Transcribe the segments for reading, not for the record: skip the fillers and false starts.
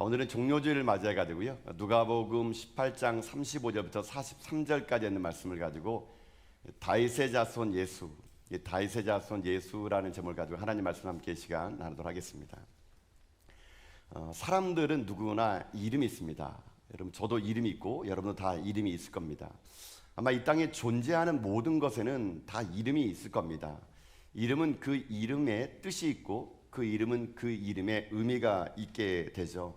오늘은 종료주일을 맞이해가지고요. 누가복음 18장 35절부터 43절까지 있는 말씀을 가지고 다윗의 자손 예수, 다윗의 자손 예수라는 제목을 가지고 하나님 말씀 함께 시간 나누도록 하겠습니다. 사람들은 누구나 이름이 있습니다. 여러분, 저도 이름이 있고 여러분도 다 이름이 있을 겁니다. 아마 이 땅에 존재하는 모든 것에는 다 이름이 있을 겁니다. 이름은 그 이름의 뜻이 있고 그 이름은 그 이름의 의미가 있게 되죠.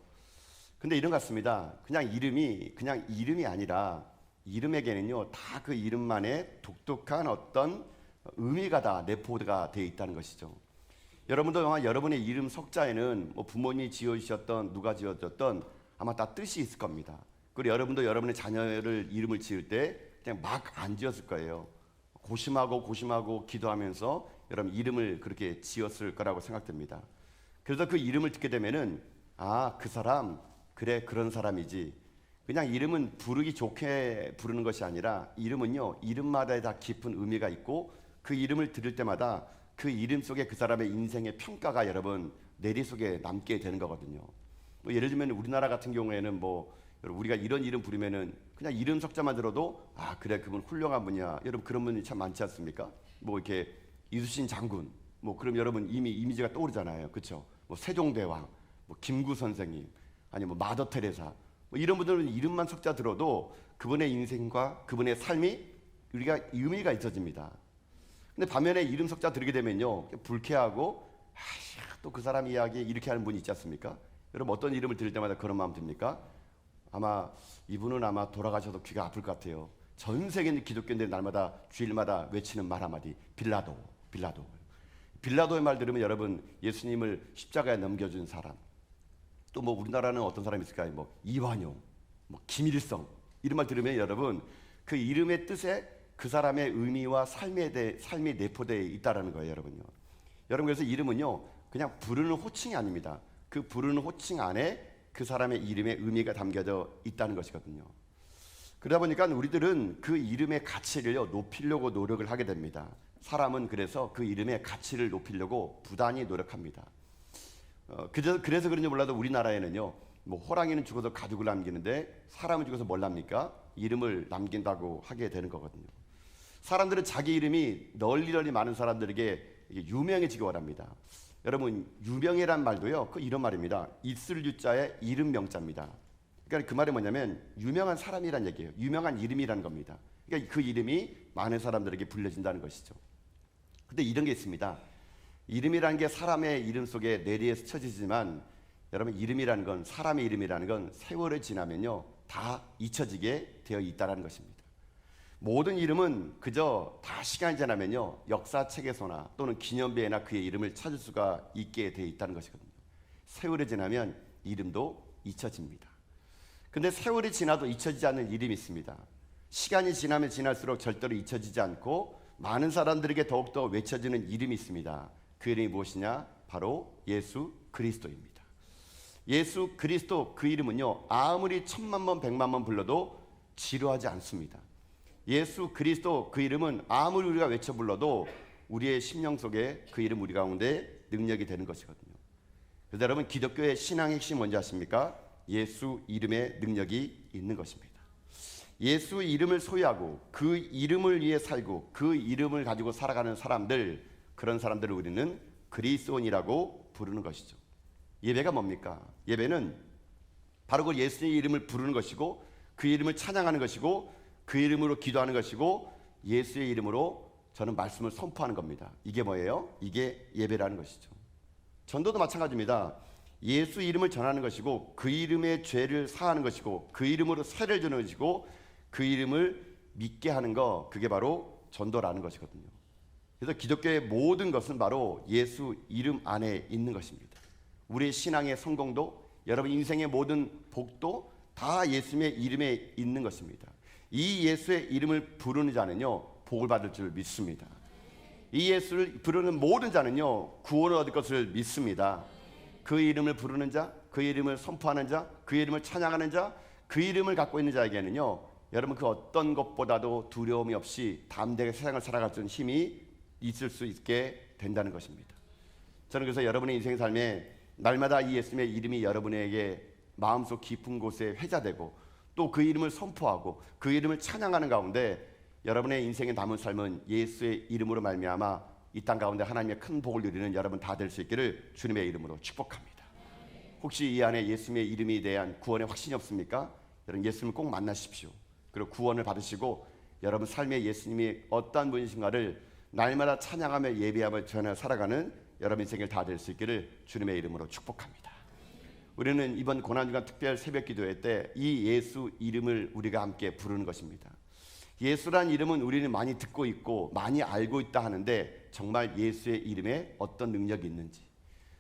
근데 이런 것 같습니다. 그냥 이름이 아니라 이름에게는요, 다 그 이름만의 독특한 어떤 의미가 다 내포가 되어 있다는 것이죠. 여러분도 아마 여러분의 이름 석자에는 뭐 부모님이 지어주셨던 누가 지어줬던 아마 다 뜻이 있을 겁니다. 그리고 여러분도 여러분의 자녀를 이름을 지을 때 그냥 막 안 지었을 거예요. 고심하고 기도하면서 여러분 이름을 그렇게 지었을 거라고 생각됩니다. 그래서 그 이름을 듣게 되면은 그 사람 그래 그런 사람이지. 그냥 이름은 부르기 좋게 부르는 것이 아니라 이름은요, 이름마다 다 깊은 의미가 있고 그 이름을 들을 때마다 그 이름 속에 그 사람의 인생의 평가가 여러분 내리 속에 남게 되는 거거든요. 뭐 예를 들면 우리나라 같은 경우에는 우리가 이런 이름 부르면은 그냥 이름 석자만 들어도 그래 그분 훌륭한 분이야. 여러분 그런 분이 참 많지 않습니까? 뭐 이렇게 이순신 장군, 그럼 여러분 이미 이미지가 떠오르잖아요, 그렇죠? 세종대왕, 김구 선생님, 아니 마더 테레사, 이런 분들은 이름만 석자 들어도 그분의 인생과 그분의 삶이 우리가 의미가 있어집니다. 근데 반면에 이름 석자 들게 되면요, 불쾌하고 또 그 사람 이야기 이렇게 하는 분이 있지 않습니까? 여러분 어떤 이름을 들을 때마다 그런 마음 듭니까? 아마 이분은 돌아가셔도 귀가 아플 것 같아요. 전 세계 기독교인들이 날마다 주일마다 외치는 말 한마디, 빌라도의 말 들으면 여러분 예수님을 십자가에 넘겨준 사람, 또 우리나라는 어떤 사람이 있을까요? 이완용, 김일성, 이런 말 들으면 여러분 그 이름의 뜻에 그 사람의 의미와 삶이 내포되어 있다는 거예요, 여러분요. 여러분 그래서 이름은요, 그냥 부르는 호칭이 아닙니다. 그 부르는 호칭 안에 그 사람의 이름의 의미가 담겨져 있다는 것이거든요. 그러다 보니까 우리들은 그 이름의 가치를 높이려고 노력을 하게 됩니다. 사람은 그래서 그 이름의 가치를 높이려고 부단히 노력합니다. 그래서 그런지 몰라도 우리나라에는요, 호랑이는 죽어서 가죽을 남기는데 사람은 죽어서 뭘 남깁니까? 이름을 남긴다고 하게 되는 거거든요. 사람들은 자기 이름이 널리 많은 사람들에게 유명해지기 원합니다. 여러분 유명이란 말도요, 이런 말입니다. 있을 유자에 이름 명자입니다. 그러니까 그 말이 뭐냐면 유명한 사람이란 얘기예요. 유명한 이름이란 겁니다. 그러니까 그 이름이 많은 사람들에게 불려진다는 것이죠. 근데 이런 게 있습니다. 이름이라는 게 사람의 이름 속에 내리에 스쳐지지만 여러분 이름이라는 건, 사람의 이름이라는 건 세월이 지나면요 다 잊혀지게 되어 있다는 것입니다. 모든 이름은 그저 다 시간이 지나면요 역사책에서나 또는 기념비에나 그의 이름을 찾을 수가 있게 되어 있다는 것이거든요. 세월이 지나면 이름도 잊혀집니다. 근데 세월이 지나도 잊혀지지 않는 이름이 있습니다. 시간이 지나면 지날수록 절대로 잊혀지지 않고 많은 사람들에게 더욱더 외쳐지는 이름이 있습니다. 그 이름이 무엇이냐? 바로 예수 그리스도입니다. 예수 그리스도, 그 이름은요 아무리 10,000번 1,000,000번 불러도 지루하지 않습니다. 예수 그리스도, 그 이름은 아무리 우리가 외쳐 불러도 우리의 심령 속에 그 이름 우리 가운데 능력이 되는 것이거든요. 그래서 여러분 기독교의 신앙의 핵심이 뭔지 아십니까? 예수 이름의 능력이 있는 것입니다. 예수 이름을 소유하고 그 이름을 위해 살고 그 이름을 가지고 살아가는 사람들, 그런 사람들을 우리는 그리스도인이라고 부르는 것이죠. 예배가 뭡니까? 예배는 바로 그 예수의 이름을 부르는 것이고 그 이름을 찬양하는 것이고 그 이름으로 기도하는 것이고 예수의 이름으로 저는 말씀을 선포하는 겁니다. 이게 뭐예요? 이게 예배라는 것이죠. 전도도 마찬가지입니다. 예수 이름을 전하는 것이고 그 이름의 죄를 사하는 것이고 그 이름으로 세를 주는 것이고 그 이름을 믿게 하는 거, 그게 바로 전도라는 것이거든요. 그래서 기독교의 모든 것은 바로 예수 이름 안에 있는 것입니다. 우리의 신앙의 성공도, 여러분 인생의 모든 복도 다 예수님의 이름에 있는 것입니다. 이 예수의 이름을 부르는 자는요 복을 받을 줄 믿습니다. 이 예수를 부르는 모든 자는요 구원을 얻을 것을 믿습니다. 그 이름을 부르는 자, 그 이름을 선포하는 자, 그 이름을 찬양하는 자, 그 이름을 갖고 있는 자에게는요 여러분 그 어떤 것보다도 두려움이 없이 담대하게 세상을 살아갈 수 있는 힘이 있을 수 있게 된다는 것입니다. 저는 그래서 여러분의 인생 삶에 날마다 이 예수님의 이름이 여러분에게 마음속 깊은 곳에 회자되고 또 그 이름을 선포하고 그 이름을 찬양하는 가운데 여러분의 인생에 남은 삶은 예수의 이름으로 말미암아 이 땅 가운데 하나님의 큰 복을 누리는 여러분 다 될 수 있기를 주님의 이름으로 축복합니다. 혹시 이 안에 예수님의 이름에 대한 구원의 확신이 없습니까? 여러분 예수님을 꼭 만나십시오. 그리고 구원을 받으시고 여러분 삶의 예수님이 어떠한 분이신가를 날마다 찬양하며 예배하며 전혀 살아가는 여러분 인생을 다 될 수 있기를 주님의 이름으로 축복합니다. 우리는 이번 고난주간 특별 새벽 기도회 때 이 예수 이름을 우리가 함께 부르는 것입니다. 예수란 이름은 우리는 많이 듣고 있고 많이 알고 있다 하는데 정말 예수의 이름에 어떤 능력이 있는지,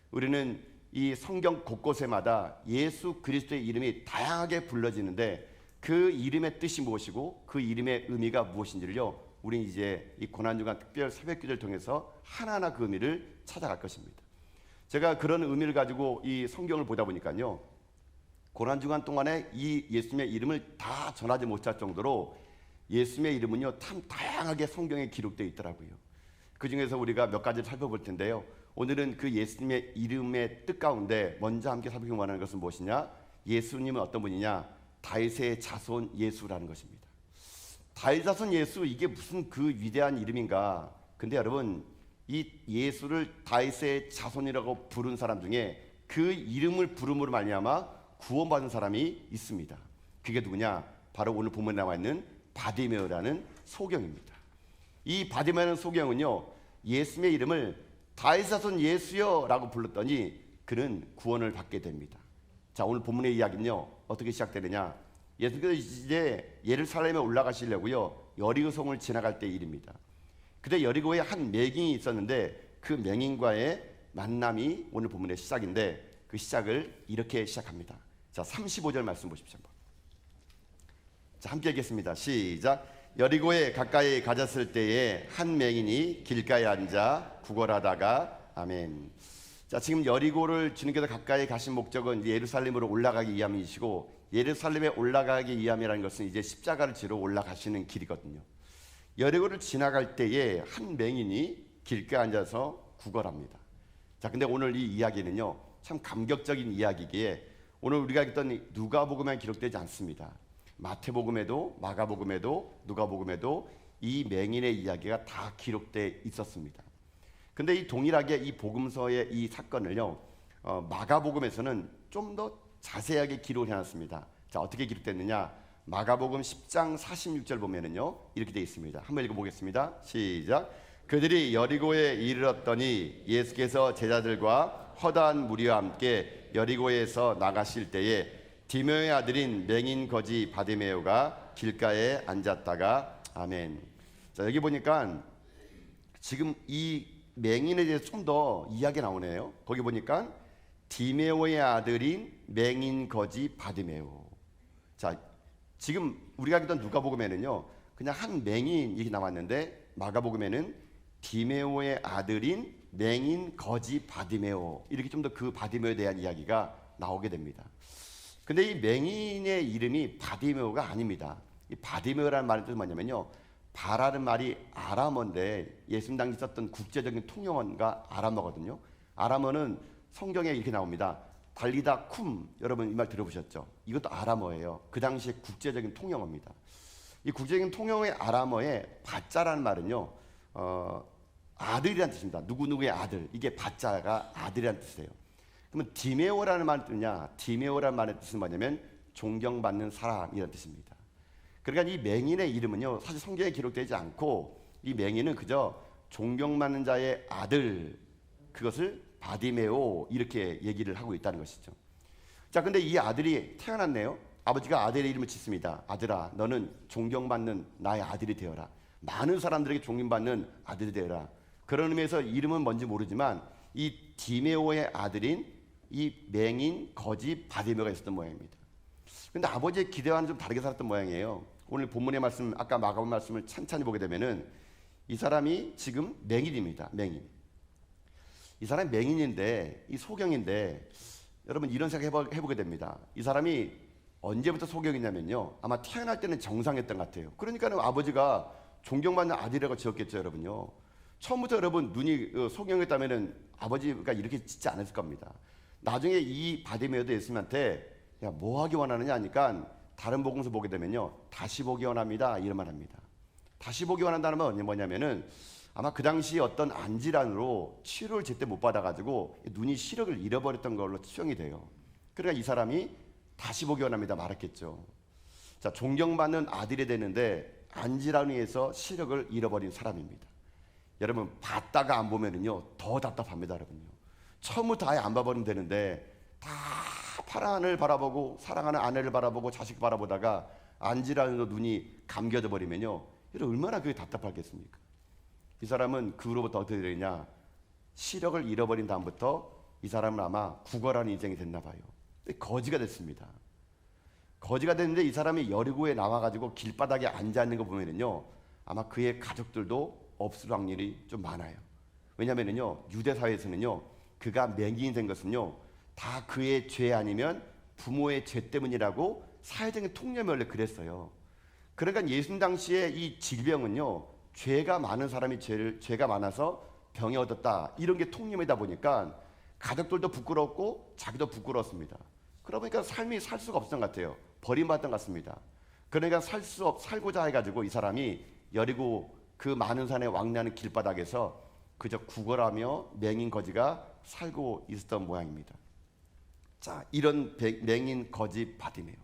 우리는 이 성경 곳곳에마다 예수 그리스도의 이름이 다양하게 불러지는데 그 이름의 뜻이 무엇이고 그 이름의 의미가 무엇인지를요, 우리는 이제 이 고난주간 특별 새벽기도를 통해서 하나하나 그 의미를 찾아갈 것입니다. 제가 그런 의미를 가지고 이 성경을 보다 보니까요, 고난주간 동안에 이 예수님의 이름을 다 전하지 못할 정도로 예수님의 이름은요 참 다양하게 성경에 기록되어 있더라고요. 그 중에서 우리가 몇 가지를 살펴볼 텐데요, 오늘은 그 예수님의 이름의 뜻 가운데 먼저 함께 살펴보기 원하는 것은 무엇이냐? 예수님은 어떤 분이냐? 다윗의 자손 예수라는 것입니다. 다윗 자손 예수, 이게 무슨 그 위대한 이름인가? 근데 여러분, 이 예수를 다윗의 자손이라고 부른 사람 중에 그 이름을 부름으로 말미암아 구원받은 사람이 있습니다. 그게 누구냐? 바로 오늘 본문에 나와 있는 바디메오라는 소경입니다. 이 바디메오라는 소경은요, 예수님의 이름을 다윗 자손 예수여 라고 불렀더니 그는 구원을 받게 됩니다. 자, 오늘 본문의 이야기는요 어떻게 시작되느냐? 예수께서 이제 예루살렘에 올라가시려고요 여리고성을 지나갈 때 일입니다. 그때 여리고에 한 맹인이 있었는데 그 맹인과의 만남이 오늘 본문의 시작인데 그 시작을 이렇게 시작합니다. 자, 35절 말씀 보십시오. 자, 함께 읽겠습니다. 시작. 여리고에 가까이 가졌을 때에 한 맹인이 길가에 앉아 구걸하다가, 아멘. 자, 지금 여리고를 주님께서 가까이 가신 목적은 예루살렘으로 올라가기 위함이시고, 예루살렘에 올라가기 위함이라는 것은 이제 십자가를 지러 올라가시는 길이거든요. 여리고를 지나갈 때에 한 맹인이 길가에 앉아서 구걸합니다. 자, 근데 오늘 이 이야기는요 참 감격적인 이야기기에 오늘 우리가 읽던 누가복음에 기록되지 않습니다. 마태복음에도 마가복음에도 누가복음에도 이 맹인의 이야기가 다 기록되어 있었습니다. 근데 이 동일하게 이 복음서의 이 사건을요 마가복음에서는 좀 더 자세하게 기록을 해놨습니다. 자, 어떻게 기록됐느냐? 마가복음 10장 46절 보면은요 이렇게 되어 있습니다. 한번 읽어보겠습니다. 시작. 그들이 여리고에 이르렀더니 예수께서 제자들과 허다한 무리와 함께 여리고에서 나가실 때에 디메오의 아들인 맹인 거지 바디메오가 길가에 앉았다가, 아멘. 자, 여기 보니까 지금 이 맹인에 대해서 좀 더 이야기 나오네요. 거기 보니까 디메오의 아들인 맹인 거지 바디메오. 자, 지금 우리가 읽던 누가복음에는요 그냥 한 맹인 이렇게 나왔는데 마가복음에는 디메오의 아들인 맹인 거지 바디메오, 이렇게 좀 더 그 바디메오에 대한 이야기가 나오게 됩니다. 근데 이 맹인의 이름이 바디메오가 아닙니다. 이 바디메오라는 말의 뜻은 뭐냐면요, 바라는 말이 아람어인데 예수님 당시 썼던 국제적인 통용어가 아람어거든요. 아람어는 성경에 이렇게 나옵니다. 달리다 쿰, 여러분 이 말 들어보셨죠? 이것도 아람어예요. 그 당시에 국제적인 통용어입니다. 이 국제적인 통용어의 아람어의 바자라는 말은요 아들이란 뜻입니다. 누구누구의 아들, 이게 바자가 아들이란 뜻이에요. 그러면 디메오라는 말의 뜻이냐? 디메오라는 말의 뜻은 뭐냐면 존경받는 사람이라는 뜻입니다. 그러니까 이 맹인의 이름은요 사실 성경에 기록되지 않고 이 맹인은 그저 존경받는 자의 아들, 그것을 바디메오 이렇게 얘기를 하고 있다는 것이죠. 자, 근데 이 아들이 태어났네요. 아버지가 아들의 이름을 짓습니다. 아들아, 너는 존경받는 나의 아들이 되어라. 많은 사람들에게 존경받는 아들이 되어라. 그런 의미에서 이름은 뭔지 모르지만 이 디메오의 아들인 이 맹인 거지 바디메오가 있었던 모양입니다. 근데 아버지의 기대와는 좀 다르게 살았던 모양이에요. 오늘 본문의 말씀, 아까 마가복음 말씀을 찬찬히 보게 되면은 이 사람이 지금 맹인입니다. 맹인. 이 사람이 맹인인데, 이 소경인데, 여러분 이런 생각 해보게 됩니다. 이 사람이 언제부터 소경이냐면요, 아마 태어날 때는 정상이었던 것 같아요. 그러니까 아버지가 존경받는 아들이라고 지었겠죠, 여러분요. 처음부터 여러분 눈이 소경이었다면은 아버지가 이렇게 짓지 않았을 겁니다. 나중에 이 바디메오도 예수님한테 야, 뭐 하기 원하느냐 하니까 다른 복음서 보게 되면요, 다시 보기 원합니다 이런 말 합니다. 다시 보기 원한다는 건 뭐냐면은 아마 그 당시 어떤 안질환으로 치료를 제때 못 받아가지고 눈이 시력을 잃어버렸던 걸로 추정이 돼요. 그러니까 이 사람이 다시 보기 원합니다 말했겠죠. 자, 존경받는 아들이 되는데 안질환에 의해서 시력을 잃어버린 사람입니다. 여러분, 봤다가 안 보면은요 더 답답합니다. 여러분요, 처음부터 아예 안 봐버리면 되는데 다 파란 하늘 바라보고 사랑하는 아내를 바라보고 자식 바라보다가 안질환으로 눈이 감겨져 버리면요, 여러분 얼마나 그게 답답하겠습니까? 이 사람은 그 후로부터 어떻게 되느냐, 시력을 잃어버린 다음부터 이 사람은 아마 구걸하는 인생이 됐나 봐요. 거지가 됐습니다. 거지가 됐는데 이 사람이 여리고에 나와가지고 길바닥에 앉아있는 거 보면은요, 아마 그의 가족들도 없을 확률이 좀 많아요. 왜냐면은요, 유대 사회에서는요, 그가 맹인이 된 것은요 다 그의 죄 아니면 부모의 죄 때문이라고 사회적인 통념이 원래 그랬어요. 그러니까 예수님 당시에 이 질병은요, 죄가 많은 사람이 죄가 많아서 병이 얻었다 이런 게 통념이다 보니까 가족들도 부끄럽고 자기도 부끄러웠습니다. 그러다 보니까 삶이 살 수가 없었던 것 같아요. 버림받았던 것 같습니다. 그러니까 살고자 해가지고 이 사람이 여리고 그 많은 산에 왕래하는 길바닥에서 그저 구걸하며 맹인 거지가 살고 있었던 모양입니다. 자, 이런 맹인 거지 바디메오,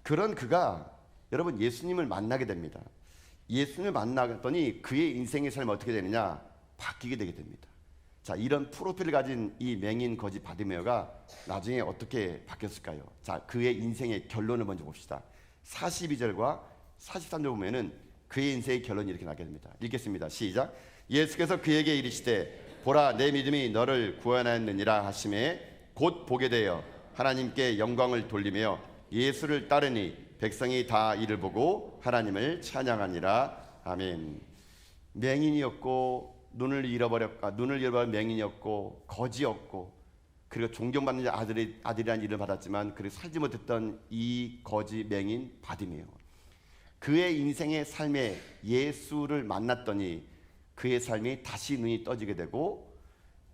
그런 그가 여러분 예수님을 만나게 됩니다. 예수님을 만나더니 그의 인생의 삶이 어떻게 되느냐, 바뀌게 되게 됩니다. 자, 이런 프로필을 가진 이 맹인 거지 바디메오가 나중에 어떻게 바뀌었을까요? 자, 그의 인생의 결론을 먼저 봅시다. 42절과 43절 보면은 그의 인생의 결론이 이렇게 나게 됩니다. 읽겠습니다. 시작. 예수께서 그에게 이르시되 보라, 내 믿음이 너를 구원하였느니라 하시매 곧 보게 되어 하나님께 영광을 돌리며 예수를 따르니 백성이 다 이를 보고 하나님을 찬양하니라. 아멘. 맹인이었고 눈을 잃어버린 맹인이었고 거지였고 그리고 존경받는 아들이라는 이름을 받았지만 그리고 살지 못했던 이 거지 맹인 바디메오, 그의 인생의 삶에 예수를 만났더니 그의 삶이 다시 눈이 떠지게 되고,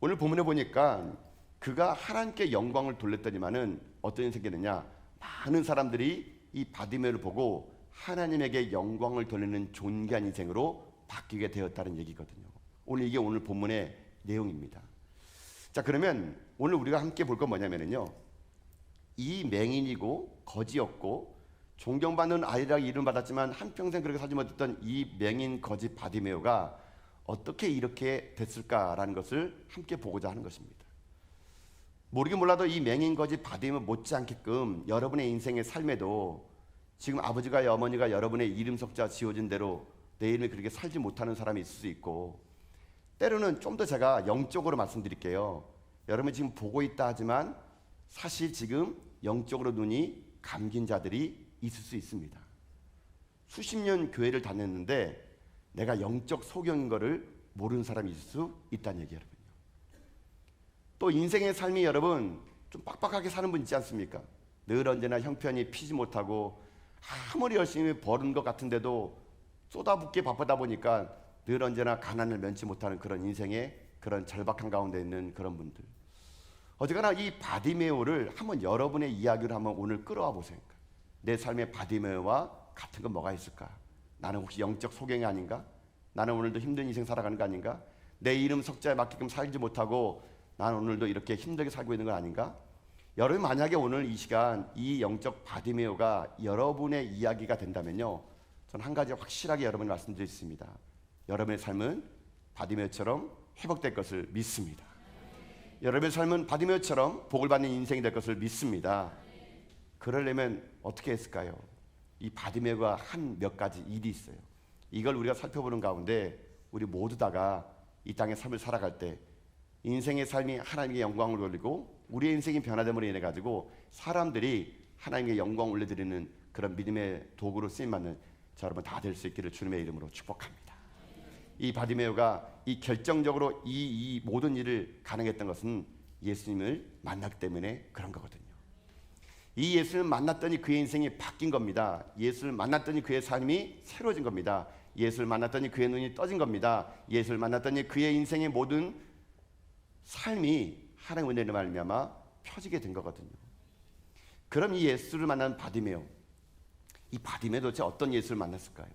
오늘 본문에 보니까 그가 하나님께 영광을 돌렸더니만은 어떤 일이 생기느냐, 많은 사람들이 이 바디메오를 보고 하나님에게 영광을 돌리는 존귀한 인생으로 바뀌게 되었다는 얘기거든요. 이게 오늘 본문의 내용입니다. 자, 그러면 오늘 우리가 함께 볼 건 뭐냐면요, 이 맹인이고 거지였고 존경받는 아이라고 이름 받았지만 한평생 그렇게 살지 못했던 이 맹인 거지 바디메오가 어떻게 이렇게 됐을까라는 것을 함께 보고자 하는 것입니다. 모르긴 몰라도 이 맹인 거지 바디메오 못지않게끔 여러분의 인생의 삶에도 지금 아버지가 어머니가 여러분의 이름 석자 지어진 대로 내 이름이 그렇게 살지 못하는 사람이 있을 수 있고, 때로는 좀 더 제가 영적으로 말씀드릴게요. 여러분이 지금 보고 있다 하지만 사실 지금 영적으로 눈이 감긴 자들이 있을 수 있습니다. 수십 년 교회를 다녔는데 내가 영적 소경인 것을 모르는 사람이 있을 수 있다는 얘기예요. 여러분요. 또 인생의 삶이 여러분 좀 빡빡하게 사는 분 있지 않습니까? 늘 언제나 형편이 피지 못하고 아무리 열심히 버는 것 같은데도 쏟아붓기에 바쁘다 보니까 늘 언제나 가난을 면치 못하는 그런 인생의 그런 절박한 가운데 있는 그런 분들, 어쨌거나 이 바디메오를 한번 여러분의 이야기를 한번 오늘 끌어와 보세요. 내 삶의 바디메오와 같은 건 뭐가 있을까? 나는 혹시 영적 소경이 아닌가? 나는 오늘도 힘든 인생 살아가는 거 아닌가? 내 이름 석자에 맞게끔 살지 못하고 나는 오늘도 이렇게 힘들게 살고 있는 거 아닌가? 여러분 만약에 오늘 이 시간 이 영적 바디메오가 여러분의 이야기가 된다면요, 저는 한 가지 확실하게 여러분이 말씀드리겠습니다. 여러분의 삶은 바디메오처럼 회복될 것을 믿습니다. 여러분의 삶은 바디메오처럼 복을 받는 인생이 될 것을 믿습니다. 그러려면 어떻게 했을까요? 이 바디메오가 한 몇 가지 일이 있어요. 이걸 우리가 살펴보는 가운데 우리 모두 다가 이 땅의 삶을 살아갈 때 인생의 삶이 하나님께 영광을 돌리고 우리의 인생이 변화됨으로 인해 가지고 사람들이 하나님께 영광을 올려드리는 그런 믿음의 도구로 쓰임받는 자 여러분 다 될 수 있기를 주님의 이름으로 축복합니다. 이 바디메오가 이 결정적으로 이 모든 일을 가능했던 것은 예수님을 만났기 때문에 그런 거거든요. 이 예수님을 만났더니 그의 인생이 바뀐 겁니다. 예수를 만났더니 그의 삶이 새로워진 겁니다. 예수를 만났더니 그의 눈이 떠진 겁니다. 예수를 만났더니 그의 인생의 모든 삶이 하나님의 은혜로 말미암아 펴지게 된 거거든요. 그럼 이 예수를 만난 바디메오, 이 바디메오 도대체 어떤 예수를 만났을까요?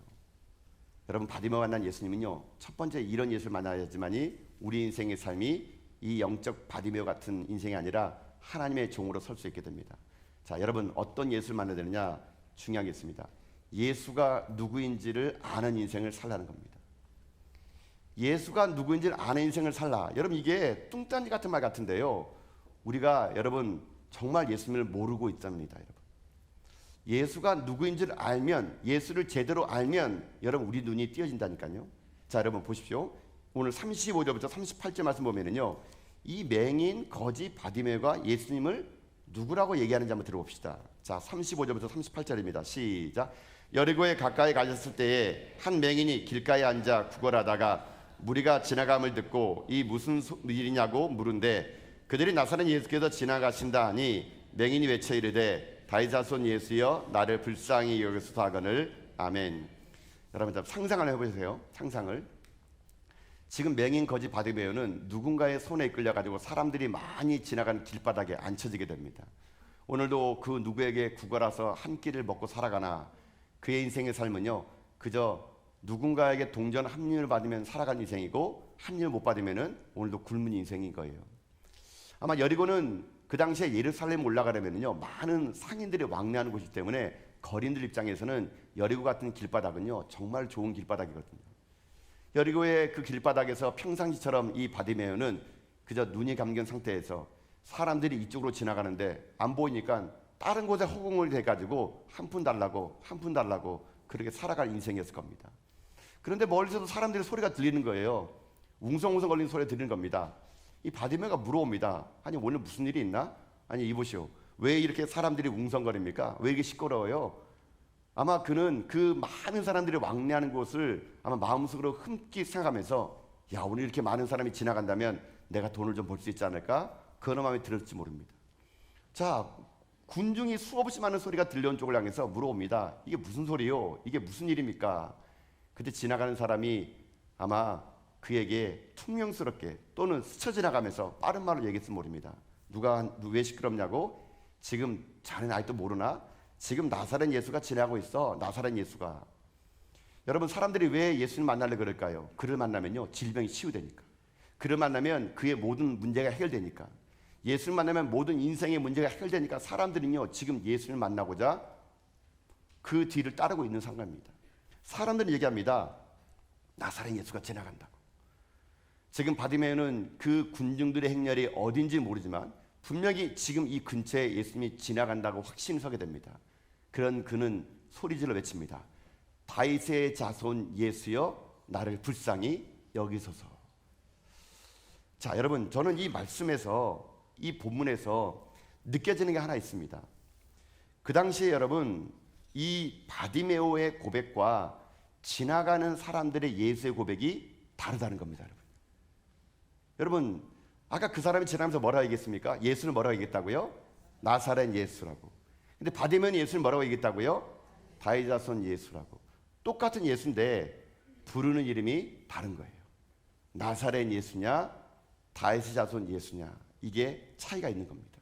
여러분, 바디메오 만난 예수님은요, 첫 번째 이런 예수를 만나야지만이 우리 인생의 삶이 이 영적 바디메오 같은 인생이 아니라 하나님의 종으로 설 수 있게 됩니다. 자, 여러분, 어떤 예수를 만나야 되느냐? 중요한 게 있습니다. 예수가 누구인지를 아는 인생을 살라는 겁니다. 예수가 누구인지를 아는 인생을 살라. 여러분, 이게 뚱딴지 같은 말 같은데요, 우리가 여러분 정말 예수님을 모르고 있답니다. 여러분, 예수가 누구인지를 알면, 예수를 제대로 알면 여러분 우리 눈이 띄어진다니까요. 자, 여러분 보십시오. 오늘 35절부터 38절 말씀 보면은요, 이 맹인 거지 바디메오가 예수님을 누구라고 얘기하는지 한번 들어봅시다. 자, 35절부터 38절입니다. 시작. 여리고에 가까이 가셨을 때에 한 맹인이 길가에 앉아 구걸하다가 무리가 지나감을 듣고 이 무슨 일이냐고 물은데 그들이 나사렛 예수께서 지나가신다 하니 맹인이 외쳐 이르되 다윗 자손 예수여 나를 불쌍히 여기소서 하거늘 아멘. 여러분 상상을 해보세요. 상상을. 지금 맹인 거지 바디메오는 누군가의 손에 이끌려 가지고 사람들이 많이 지나가는 길바닥에 앉혀지게 됩니다. 오늘도 그 누구에게 구걸해서 한 끼를 먹고 살아가나 그의 인생의 삶은요, 그저 누군가에게 동전 합류를 받으면 살아가는 인생이고 합류를 못 받으면은 오늘도 굶은 인생인 거예요. 아마 여리고는 그 당시에 예루살렘 올라가려면요, 많은 상인들이 왕래하는 곳이기 때문에 거린들 입장에서는 여리고 같은 길바닥은요, 정말 좋은 길바닥이거든요. 여리고의 그 길바닥에서 평상시처럼 이 바디메오는 그저 눈이 감긴 상태에서 사람들이 이쪽으로 지나가는데 안 보이니까 다른 곳에 허공을 대가지고 한 푼 달라고 한 푼 달라고 그렇게 살아갈 인생이었을 겁니다. 그런데 멀리서도 사람들의 소리가 들리는 거예요. 웅성웅성 걸리는 소리가 들리는 겁니다. 이 바디메오가 물어옵니다. 아니 오늘 무슨 일이 있나? 아니 이보시오, 왜 이렇게 사람들이 웅성거립니까? 왜 이렇게 시끄러워요? 아마 그는 그 많은 사람들이 왕래하는 곳을 아마 마음속으로 흠기 생각하면서 야, 오늘 이렇게 많은 사람이 지나간다면 내가 돈을 좀 벌 수 있지 않을까? 그런 마음이 들었을지 모릅니다. 자, 군중이 수없이 많은 소리가 들려온 쪽을 향해서 물어옵니다. 이게 무슨 소리요? 이게 무슨 일입니까? 그때 지나가는 사람이 아마 그에게 퉁명스럽게 또는 스쳐 지나가면서 빠른 말로 얘기했을지 모릅니다. 누가 왜 시끄럽냐고? 지금 자네 아직도 모르나? 지금 나사렛 예수가 지나고 있어. 나사렛 예수가. 여러분, 사람들이 왜 예수님 만나려 그럴까요? 그를 만나면요, 질병이 치유되니까. 그를 만나면 그의 모든 문제가 해결되니까. 예수를 만나면 모든 인생의 문제가 해결되니까 사람들은요, 지금 예수를 만나고자 그 뒤를 따르고 있는 상황입니다. 사람들은 얘기합니다. 나사렛 예수가 지나간다고. 지금 바디메오는 그 군중들의 행렬이 어딘지 모르지만 분명히 지금 이 근처에 예수님이 지나간다고 확신이 서게 됩니다. 그런 그는 소리질러 외칩니다. 다윗의 자손 예수여 나를 불쌍히 여기소서. 자, 여러분, 저는 이 말씀에서, 이 본문에서 느껴지는 게 하나 있습니다. 그 당시에 여러분, 이 바디메오의 고백과 지나가는 사람들의 예수의 고백이 다르다는 겁니다. 여러분, 아까 그 사람이 지나가면서 뭐라고 얘기했습니까? 예수를 뭐라고 얘기했다고요? 나사렛 예수라고. 근데 바디메오는 예수를 뭐라고 얘기했다고요? 다윗 자손 예수라고. 똑같은 예수인데 부르는 이름이 다른 거예요. 나사렛 예수냐, 다윗의 자손 예수냐, 이게 차이가 있는 겁니다.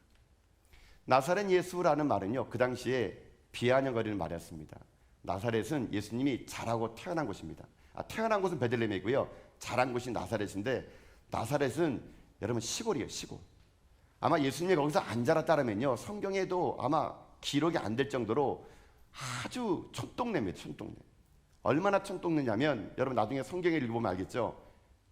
나사렛 예수라는 말은요, 그 당시에 비아냥거리는 말이었습니다. 나사렛은 예수님이 자라고 태어난 곳입니다. 태어난 곳은 베들레헴이고요, 자란 곳이 나사렛인데, 나사렛은 여러분 시골이에요, 시골. 아마 예수님이 거기서 안 자랐다면요, 성경에도 아마 기록이 안 될 정도로 아주 촌동네입니다. 촌동네. 얼마나 촌동네냐면 여러분 나중에 성경에 읽어보면 알겠죠.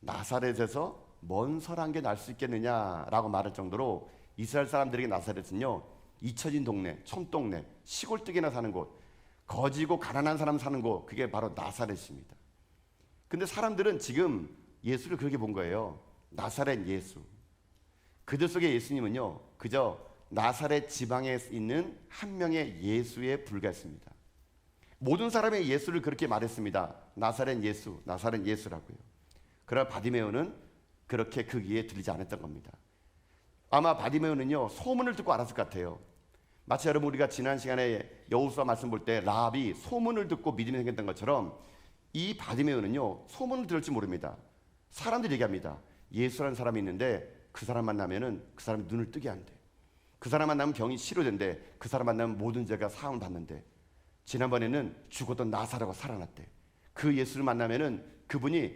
나사렛에서 먼 설한 게 날 수 있겠느냐라고 말할 정도로 이스라엘 사람들에게 나사렛은요, 잊혀진 동네, 촌동네, 시골뜨기나 사는 곳, 거지고 가난한 사람 사는 곳, 그게 바로 나사렛입니다. 근데 사람들은 지금 예수를 그렇게 본 거예요. 나사렛 예수. 그들 속에 예수님은요, 그저 나사렛 지방에 있는 한 명의 예수에 불과했습니다. 모든 사람의 예수를 그렇게 말했습니다. 나사렛 예수, 나사렛 예수라고요. 그러나 바디메오는 그렇게 그 귀에 들리지 않았던 겁니다. 아마 바디메오는요, 소문을 듣고 알았을 것 같아요. 마치 여러분 우리가 지난 시간에 여호수아 말씀 볼 때 라합이 소문을 듣고 믿음이 생겼던 것처럼 이 바디메오는요, 소문을 들을지 모릅니다. 사람들이 얘기합니다. 예수라는 사람이 있는데 그 사람 만나면은 그 사람이 눈을 뜨게 한대. 그 사람 만나면 병이 치료된대. 그 사람 만나면 모든 죄가 사함 받는데, 지난번에는 죽었던 나사로가 살아났대. 그 예수를 만나면은 그분이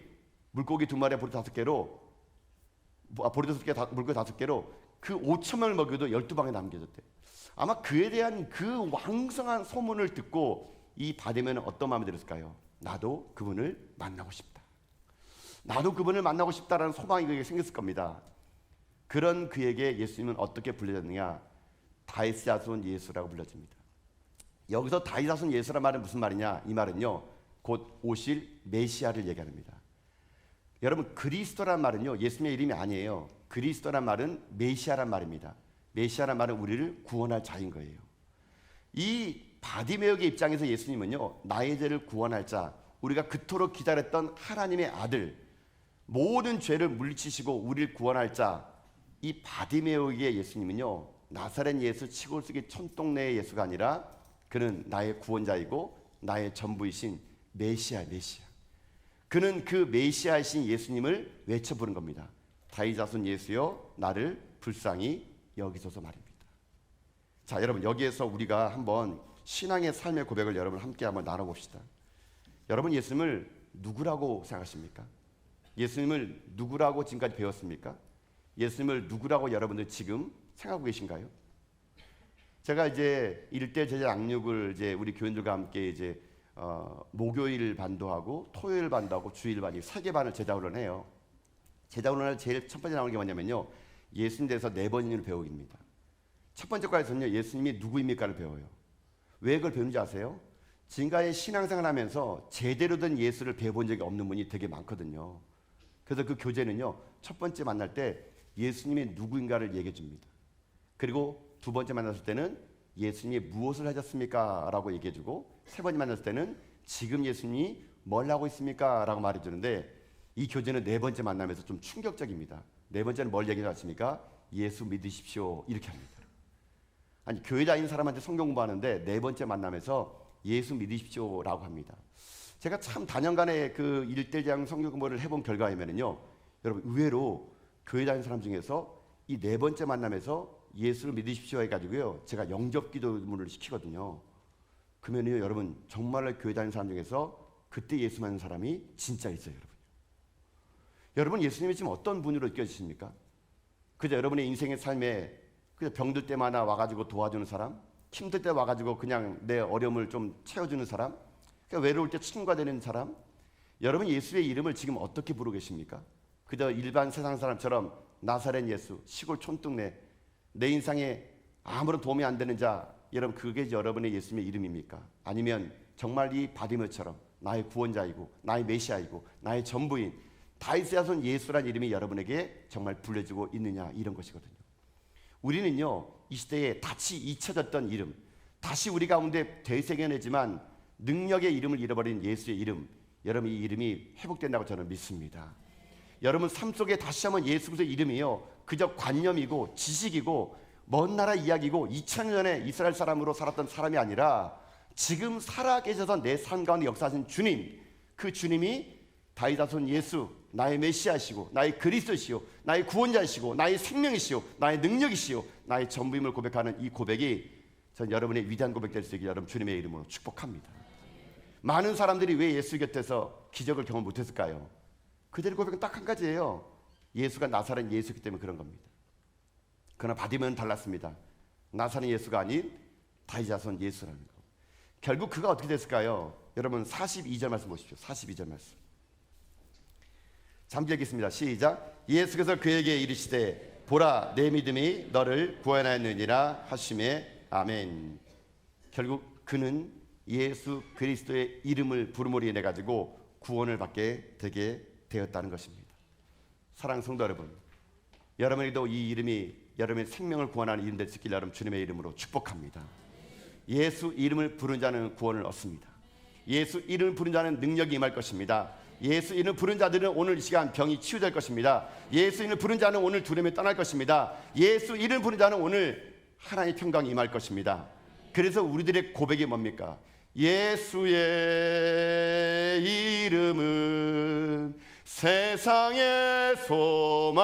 물고기 2마리에 보리 5개로, 보리 5개, 물고기 5개로 그 5,000명을 먹여도 12방에 남겨졌대. 아마 그에 대한 그 왕성한 소문을 듣고 이 바디메오는 어떤 마음이 들었을까요? 나도 그분을 만나고 싶다. 나도 그분을 만나고 싶다라는 소망이 그에게 생겼을 겁니다. 그런 그에게 예수님은 어떻게 불려졌느냐? 다윗의 자손 예수라고 불려집니다. 여기서 다윗의 자손 예수란 말은 무슨 말이냐? 이 말은요, 곧 오실 메시아를 얘기합니다. 여러분, 그리스도란 말은요, 예수님의 이름이 아니에요. 그리스도란 말은 메시아란 말입니다. 메시아란 말은 우리를 구원할 자인 거예요. 이 바디메오의 입장에서 예수님은요, 나의 죄를 구원할 자, 우리가 그토록 기다렸던 하나님의 아들, 모든 죄를 물리치시고 우리를 구원할 자, 이 바디메오의 예수님은요, 나사렛 예수 치골 쓰기 촌동네의 예수가 아니라 그는 나의 구원자이고 나의 전부이신 메시아. 그는 그 메시아이신 예수님을 외쳐 부른 겁니다. 다윗 자손 예수여, 나를 불쌍히 여기소서 말입니다. 자, 여러분, 여기에서 우리가 한번 신앙의 삶의 고백을 여러분 함께 한번 나눠봅시다. 여러분, 예수님을 누구라고 생각하십니까? 예수님을 누구라고 지금까지 배웠습니까? 예수님을 누구라고 여러분들 지금 생각하고 계신가요? 제가 이제 일대 제자 양육을 이제 우리 교인들과 함께 이제 목요일 반도 하고 토요일 반도 하고 주일 반이 3개 반을 제자훈련을 해요. 제자훈련을 제일 첫 번째 나오는 게 뭐냐면요, 예수님 대해서 4번을 배우기입니다. 첫 번째 과에서는요, 예수님이 누구입니까를 배워요. 왜 그걸 배우는지 아세요? 지금까지 신앙생활 하면서 제대로 된 예수를 배워본 적이 없는 분이 되게 많거든요. 그래서 그 교재는요, 첫 번째 만날 때 예수님이 누구인가를 얘기해 줍니다. 그리고 두 번째 만났을 때는 예수님이 무엇을 하셨습니까? 라고 얘기해 주고, 세 번째 만났을 때는 지금 예수님이 뭘 하고 있습니까? 라고 말해 주는데, 이 교재는 4번째 만나면서 좀 충격적입니다. 4번째는 뭘 얘기하십니까? 예수 믿으십시오, 이렇게 합니다. 아니, 교회 다니는 사람한테 성경 공부하는데 4번째 만나면서 예수 믿으십시오 라고 합니다. 제가 참 다년간의 그 1대장 성경 공부를 해본 결과이면요, 여러분, 의외로 교회 다니는 사람 중에서 이 4번째 만남에서 예수를 믿으십시오 해가지고요, 제가 영접 기도문을 시키거든요. 그러면요, 여러분, 정말로 교회 다니는 사람 중에서 그때 예수 믿는 사람이 진짜 있어요. 여러분, 예수님이 지금 어떤 분으로 느껴지십니까? 그저 여러분의 인생의 삶에 그냥 병들 때마다 와가지고 도와주는 사람, 힘들 때 와가지고 그냥 내 어려움을 좀 채워주는 사람, 그러니까 외로울 때 친구가 되는 사람. 여러분, 예수의 이름을 지금 어떻게 부르고 계십니까? 그저 일반 세상 사람처럼 나사렛 예수, 시골 촌동네, 내 인생에 아무런 도움이 안 되는 자, 여러분, 그게 여러분의 예수님의 이름입니까? 아니면 정말 이 바디메오처럼 나의 구원자이고 나의 메시아이고 나의 전부인 다윗의 자손 예수란 이름이 여러분에게 정말 불려지고 있느냐, 이런 것이거든요. 우리는요, 이 시대에 다시 잊혀졌던 이름, 다시 우리 가운데 되새겨내지만 능력의 이름을 잃어버린 예수의 이름, 여러분, 이 이름이 회복된다고 저는 믿습니다. 여러분 삶 속에 다시 한번 예수 그리스도의 이름이요, 그저 관념이고 지식이고 먼 나라 이야기고 2000년 전에 이스라엘 사람으로 살았던 사람이 아니라 지금 살아계셔서 내 삶 가운데 역사하신 주님, 그 주님이 다윗 자손 예수, 나의 메시아시고 나의 그리스도시요, 나의 구원자시고 나의 생명이시요, 나의 능력이시요, 나의 전부임을 고백하는 이 고백이 전 여러분의 위대한 고백 될 수 있기를 여러분 주님의 이름으로 축복합니다. 많은 사람들이 왜 예수 곁에서 기적을 경험 못했을까요? 그들의 고백은 딱 한 가지예요. 예수가 나사렛 예수이기 때문에 그런 겁니다. 그러나 바디메오는 달랐습니다. 나사렛 예수가 아닌 다윗 자손 예수라는 거. 결국 그가 어떻게 됐을까요? 여러분 42절 말씀 보십시오. 42절 말씀. 잠시 읽겠습니다. 시작. 예수께서 그에게 이르시되 보라, 내 믿음이 너를 구원하였느니라 하시매 아멘. 결국 그는 예수 그리스도의 이름을 부름으로 인해 가지고 구원을 받게 되게 되었다는 것입니다. 사랑하는 성도 여러분, 여러분에게도 이 이름이 여러분의 생명을 구원하는 이름 될 수 있기를 여러분 주님의 이름으로 축복합니다. 예수 이름을 부른 자는 구원을 얻습니다. 예수 이름을 부른 자는 능력이 임할 것입니다. 예수 이름을 부른 자들은 오늘 이 시간 병이 치유될 것입니다. 예수 이름을 부른 자는 오늘 두려움이 떠날 것입니다. 예수 이름을 부른 자는 오늘 하나님의 평강이 임할 것입니다. 그래서 우리들의 고백이 뭡니까? 예수의 이름은 세상의 소망이요,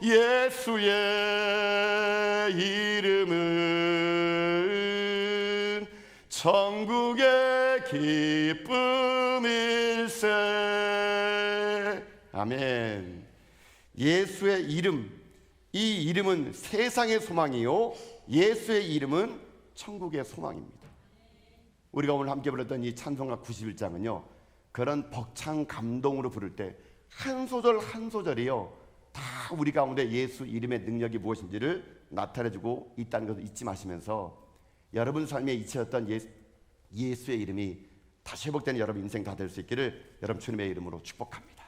예수 예수의 이름은 천국의 기쁨일세. 아멘. 예수의 이름, 이 이름은 세상의 소망이요, 예수의 이름은 천국의 소망입니다. 우리가 오늘 함께 불렀던 이 찬송가 91장은요, 그런 벅찬 감동으로 부를 때 한 소절 한 소절이요, 다 우리 가운데 예수 이름의 능력이 무엇인지를 나타내주고 있다는 것을 잊지 마시면서 여러분 삶에 잊혀졌던 예수의 이름이 다시 회복되는 여러분 인생 다 될 수 있기를 여러분 주님의 이름으로 축복합니다.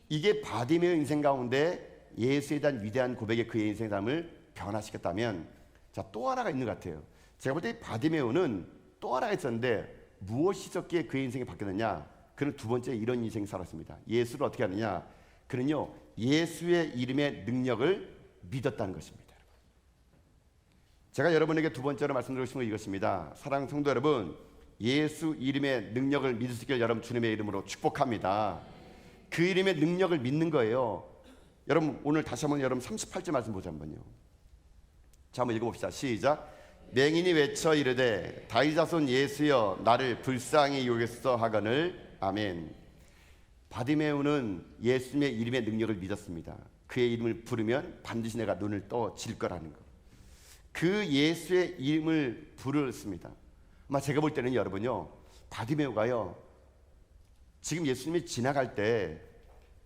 이게 바디메오 인생 가운데 예수에 대한 위대한 고백의 그의 인생 삶을 변화시켰다면, 자, 또 하나가 있는 것 같아요. 제가 볼 때 바디메오는 또 하나가 있었는데 무엇이 있었기에 그의 인생이 바뀌었느냐? 그는 두 번째 이런 인생을 살았습니다. 예수를 어떻게 하느냐? 그는요, 예수의 이름의 능력을 믿었다는 것입니다. 제가 여러분에게 두 번째로 말씀드리고 싶은 건 이것입니다. 사랑하는 성도 여러분, 예수 이름의 능력을 믿을 수 있기를 여러분 주님의 이름으로 축복합니다. 그 이름의 능력을 믿는 거예요. 여러분 오늘 다시 한번 여러분 38절 말씀 보자 한번요. 자, 한번 읽어봅시다. 시작. 맹인이 외쳐 이르되 다윗 자손 예수여 나를 불쌍히 여기소서 하거늘. 아멘. 바디메오는 예수님의 이름의 능력을 믿었습니다. 그의 이름을 부르면 반드시 내가 눈을 떠질 거라는 것. 그 예수의 이름을 부르습니다. 아마 제가 볼 때는 여러분요, 바디메오가요, 지금 예수님이 지나갈 때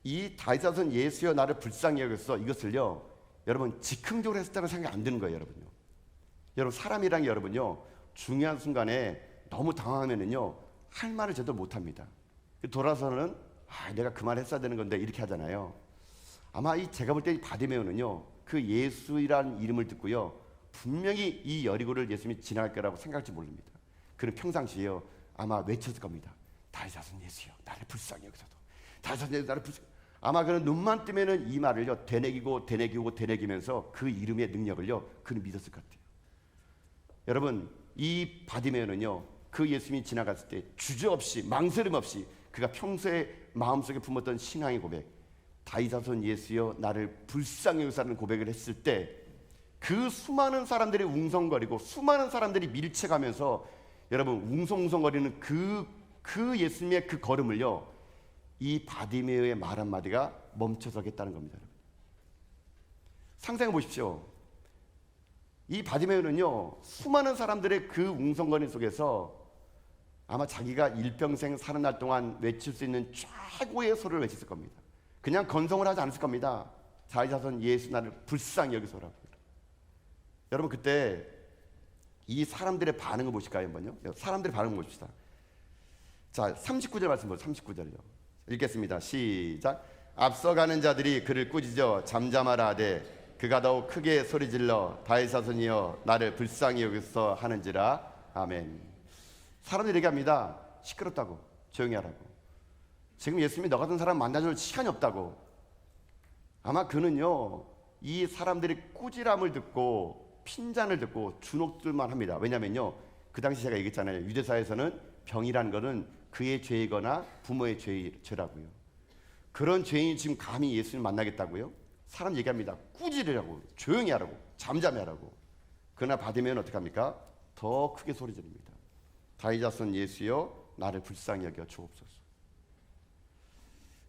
이 다윗 자손 예수여 나를 불쌍히 여기소서, 이것을요 여러분 즉흥적으로 했다는 생각이 안 드는 거예요. 여러분요, 여러분 사람이랑 여러분요 중요한 순간에 너무 당황하면은요 할 말을 제대로 못합니다. 돌아서는 내가 그 말 했어야 되는 건데 이렇게 하잖아요. 아마 제가 볼 때 이 바디메오는요 그 예수라는 이름을 듣고요 분명히 이 여리고를 예수님이 지나갈 거라고 생각할지 모릅니다. 그는 평상시에요 아마 외쳤을 겁니다. 다윗 자손 예수여 나를 불쌍히 여기소서. 다윗 자손 예수 나를 불쌍히. 아마 그는 눈만 뜨면은 이 말을요 되뇌기면서 그 이름의 능력을요 그는 믿었을 것 같아요. 여러분 이 바디메오는요 그 예수님이 지나갔을 때 주저없이 망설임 없이 그가 평소에 마음속에 품었던 신앙의 고백, 다윗 자손 예수여 나를 불쌍히 여기소서라는 고백을 했을 때 그 수많은 사람들이 웅성거리고 수많은 사람들이 밀쳐가면서 여러분 웅성웅성거리는 그 예수님의 그 걸음을요 이 바디메오의 말 한마디가 멈춰서겠다는 겁니다. 여러분. 상상해 보십시오. 이 바디메오는요 수많은 사람들의 그 웅성거림 속에서 아마 자기가 일평생 사는 날 동안 외칠 수 있는 최고의 소리를 외쳤을 겁니다. 그냥 건성을 하지 않았을 겁니다. 다윗 자손 예수 나를 불쌍히 여기소서라고. 여러분 그때 이 사람들의 반응을 보실까요? 한번요. 사람들의 반응을 보십시다. 자, 39절 말씀 보세요. 39절요. 읽겠습니다. 시작. 앞서가는 자들이 그를 꾸짖어 잠잠하라 하되 그가 더욱 크게 소리질러 다윗 자손이여 나를 불쌍히 여기소서 하는지라. 아멘. 사람들이 얘기합니다. 시끄럽다고, 조용히 하라고. 지금 예수님이 너 같은 사람 만나줄 시간이 없다고. 아마 그는요 이 사람들이 꾸지람을 듣고 핀잔을 듣고 주눅들만 합니다. 왜냐면요 그 당시 제가 얘기했잖아요. 유대사에서는 병이라는 것은 그의 죄이거나 부모의 죄라고요. 그런 죄인이 지금 감히 예수님을 만나겠다고요? 사람 얘기합니다. 꾸지르라고, 조용히 하라고, 잠잠히 하라고. 그러나 받으면 어떻게 합니까? 더 크게 소리 지릅니다. 다윗 자손 예수여 나를 불쌍히 여겨 주옵소서.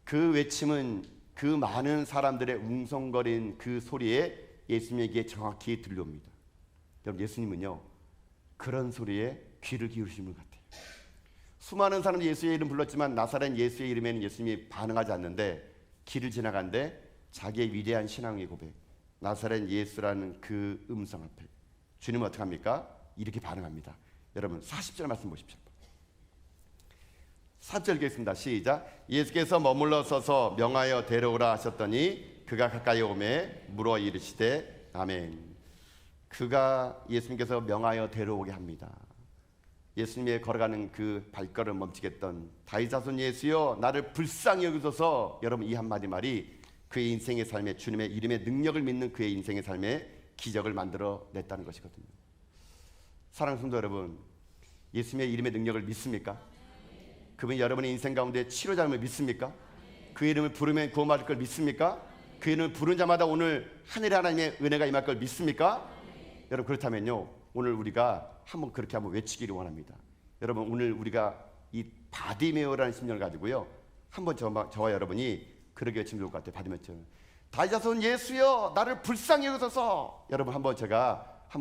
그 외침은 그 많은 사람들의 웅성거린 그 소리에 예수님에게 정확히 들려옵니다. 여러분 예수님은요 그런 소리에 귀를 기울이시는 것 같아요. 수많은 사람들이 예수의 이름 불렀지만 나사렛 예수의 이름에는 예수님이 반응하지 않는데 길을 지나간데 자기의 위대한 신앙의 고백, 나사렛 예수라는 그 음성 앞에 주님은 어떻게 합니까? 이렇게 반응합니다. 여러분 40절 말씀 보십시오. 4절 읽겠습니다. 시작. 예수께서 머물러 서서 명하여 데려오라 하셨더니 그가 가까이 오매 물어 이르시되 아멘. 그가 예수님께서 명하여 데려오게 합니다. 예수님의 걸어가는 그 발걸음 멈추게 했던 다윗 자손 예수여 나를 불쌍히 여기소서. 여러분 이 한마디 말이 그의 인생의 삶에 주님의 이름의 능력을 믿는 그의 인생의 삶에 기적을 만들어 냈다는 것이거든요. 사랑하는 성도 여러분, 예수님의 이름의 능력을 믿습니까? 그분이 여러분의 인생 가운데 치료자임을 믿습니까? 그 이름을 부르면 구원받을 걸 믿습니까? 그 이름을 부른 자마다 오늘 하늘의 하나님의 은혜가 임할 걸 믿습니까? 여러분 그렇다면요, 오늘 우리가 그렇게 한번 외치기를 원합니다. 여러분 오늘 우리가 이 바디메오라는 심령을 가지고요, 한번 저와 여러분이 그렇게 외치면 좋을 것 같아요. 바디메오처럼 다윗 자손 예수여 나를 불쌍히 여기소서. 여러분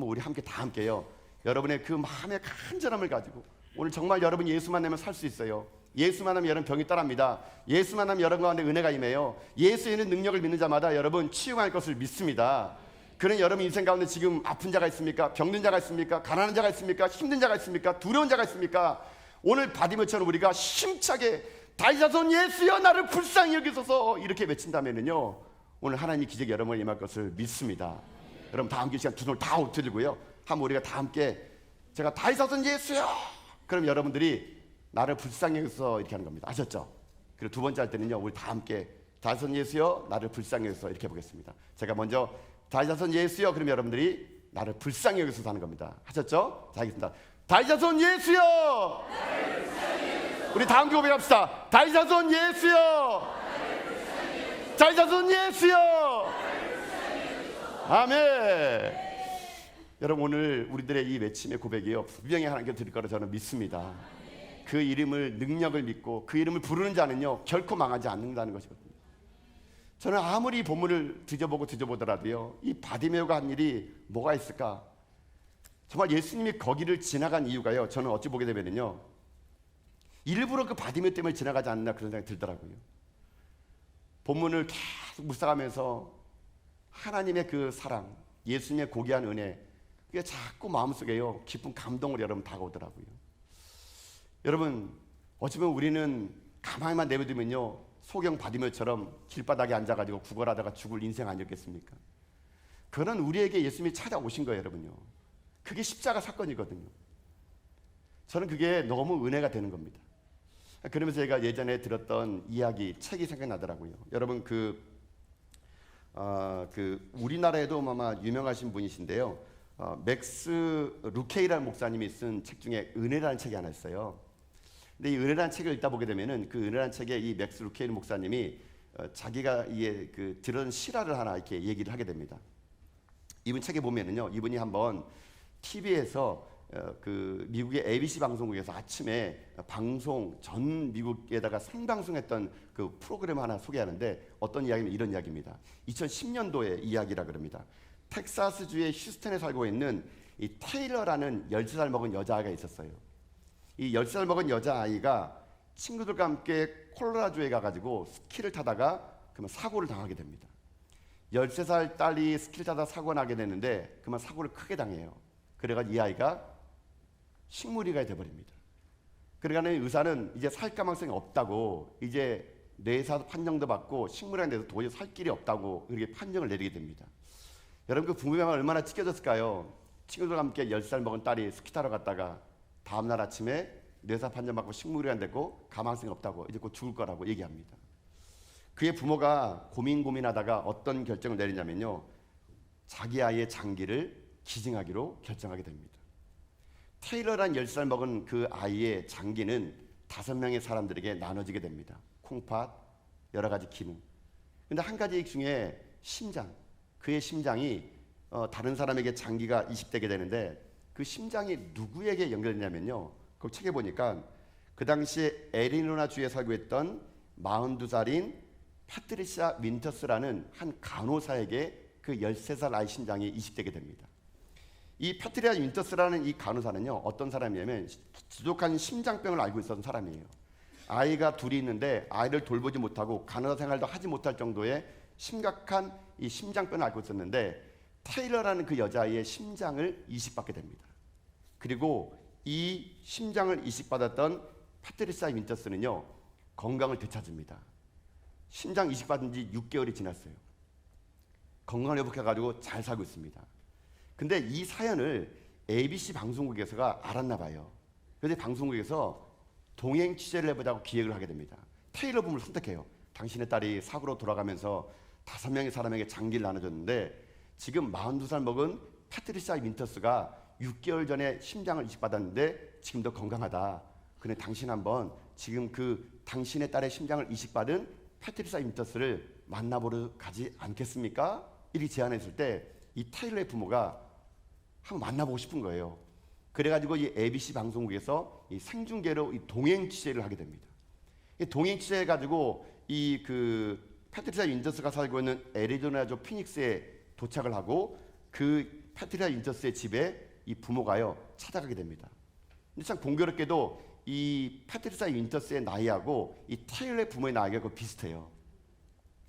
우리 함께 다 함께요, 여러분의 그 마음의 간절함을 가지고 오늘 정말 여러분 예수만 내면 살 수 있어요. 예수만 하면 여러분 병이 떠납니다. 예수만 하면 여러분 가운데 은혜가 임해요. 예수에 있는 능력을 믿는 자마다 여러분 치유할 것을 믿습니다. 그런 여러분 인생 가운데 지금 아픈 자가 있습니까? 병든 자가 있습니까? 가난한 자가 있습니까? 힘든 자가 있습니까? 두려운 자가 있습니까? 오늘 바디메오처럼 우리가 힘차게 다윗 자손 예수여 나를 불쌍히 여기소서 이렇게 외친다면요, 오늘 하나님이 기적이 여러분을 임할 것을 믿습니다. 여러분 다 함께 시간 두 손을 다 엎드리고요, 한번 우리가 다 함께 제가 다윗 자손 예수여, 그럼 여러분들이 나를 불쌍히 여기소서 이렇게 하는 겁니다. 아셨죠? 그리고 두 번째 할 때는요, 우리 다 함께 다윗 자손 예수여 나를 불쌍히 여기소서 이렇게 해보겠습니다. 제가 먼저 다윗 자손 예수여 그럼 여러분들이 나를 불쌍히 여기소서 하는 겁니다. 하셨죠? 자, 하겠습니다. 다윗 자손 예수여, 우리 다 함께 고백합시다. 다윗 자손 예수여, 다윗 자손 예수여. 아멘. 여러분 오늘 우리들의 이 외침의 고백이요, 분명히 하나님께 드릴 거라 저는 믿습니다. 그 이름을, 능력을 믿고 그 이름을 부르는 자는요 결코 망하지 않는다는 것이거든요. 저는 아무리 이 본문을 뒤져보더라도요, 이 바디메오가 한 일이 뭐가 있을까? 정말 예수님이 거기를 지나간 이유가요, 저는 어찌 보게 되면요, 일부러 그 바디메오 때문에 지나가지 않나 그런 생각이 들더라고요. 본문을 계속 묵상하면서 하나님의 그 사랑, 예수님의 고귀한 은혜, 그게 자꾸 마음속에요 깊은 감동을 여러분 다가오더라고요. 여러분 어찌 보면 우리는 가만히만 내버려두면요, 소경 바디메오처럼 길바닥에 앉아가지고 구걸하다가 죽을 인생 아니었겠습니까? 그거는 우리에게 예수님이 찾아오신 거예요, 여러분요. 그게 십자가 사건이거든요. 저는 그게 너무 은혜가 되는 겁니다. 그러면서 제가 예전에 들었던 이야기, 책이 생각나더라고요. 여러분 우리나라에도 아마 유명하신 분이신데요, 맥스 루케이라는 목사님이 쓴 책 중에 은혜라는 책이 하나 있어요. 근데 이 은혜라는 책을 읽다 보게 되면은 그 은혜라는 책에 이 맥스 루케이 목사님이 자기가 들은 실화를 하나 이렇게 얘기를 하게 됩니다. 이분 책에 보면은요, 이분이 한번 TV에서 그 미국의 ABC 방송국에서 아침에 전 미국에다가 생방송했던 그 프로그램 하나 소개하는데, 어떤 이야기는 이런 이야기입니다. 2010년도의 이야기라 그럽니다. 텍사스주의 휴스턴에 살고 있는 이 테일러라는 13살 먹은 여자아이가 있었어요. 이 10살 먹은 여자아이가 친구들과 함께 콜로라도에 가가지고 스키를 타다가 그만 사고를 당하게 됩니다. 13살 딸이 스키를 타다 사고가 나게 되는데 그만 사고를 크게 당해요. 그래가지고 이 아이가 식물의가 돼버립니다. 그러니까 의사는 이제 살 가망성이 없다고, 이제 뇌사 판정도 받고 식물의가 돼서 도저히 살 길이 없다고 그렇게 판정을 내리게 됩니다. 여러분 그 부모가 얼마나 찢겨졌을까요? 친구들과 함께 10살 먹은 딸이 스키 타러 갔다가 다음날 아침에 뇌사 판정 받고 식물의가 됐고 가망성이 없다고, 이제 곧 죽을 거라고 얘기합니다. 그의 부모가 고민하다가 어떤 결정을 내리냐면요, 자기 아이의 장기를 기증하기로 결정하게 됩니다. 테일러란 10살 먹은 그 아이의 장기는 5명의 사람들에게 나눠지게 됩니다. 콩팥, 여러 가지 기능. 근데 한 가지 중에 심장, 그의 심장이 다른 사람에게 장기가 이식되게 되는데, 그 심장이 누구에게 연결되냐면요, 그 책에 보니까 그 당시에 애리노나 주에 살고 있던 42살인 파트리샤 윈터스라는 한 간호사에게 그 13살 아이 심장이 이식되게 됩니다. 이 파트리샤 윈터스라는 이 간호사는요, 어떤 사람이냐면 지독한 심장병을 앓고 있었던 사람이에요. 아이가 둘이 있는데 아이를 돌보지 못하고 간호사 생활도 하지 못할 정도의 심각한 이 심장병을 앓고 있었는데, 테일러라는 그 여자아이의 심장을 이식받게 됩니다. 그리고 이 심장을 이식받았던 파트리샤 윈터스는요, 건강을 되찾습니다. 심장 이식받은 지 6개월이 지났어요. 건강을 회복해가지고 잘 살고 있습니다. 근데 이 사연을 ABC 방송국에서가 알았나 봐요. 그래서 방송국에서 동행 취재를 해보자고 기획을 하게 됩니다. 테일러 부부를 선택해요. 당신의 딸이 사고로 돌아가면서 5명의 사람에게 장기를 나눠줬는데 지금 42살 먹은 파트리샤 윈터스가 6개월 전에 심장을 이식받았는데 지금도 건강하다. 그런데 당신 한번 지금 그 당신의 딸의 심장을 이식받은 파트리샤 윈터스를 만나보러 가지 않겠습니까? 이렇게 제안했을 때 이 테일러의 부모가 한번 만나보고 싶은 거예요. 그래가지고 이 ABC 방송국에서 이 생중계로 이 동행 취재를 하게 됩니다. 이 동행 취재해가지고 이 그 패트리샤 윈저스가 살고 있는 애리조나주 피닉스에 도착을 하고 그 패트리샤 윈저스의 집에 이 부모가요 찾아가게 됩니다. 근데 참 공교롭게도 이 패트리샤 윈저스의 나이하고 이 테일러의 부모의 나이가 비슷해요.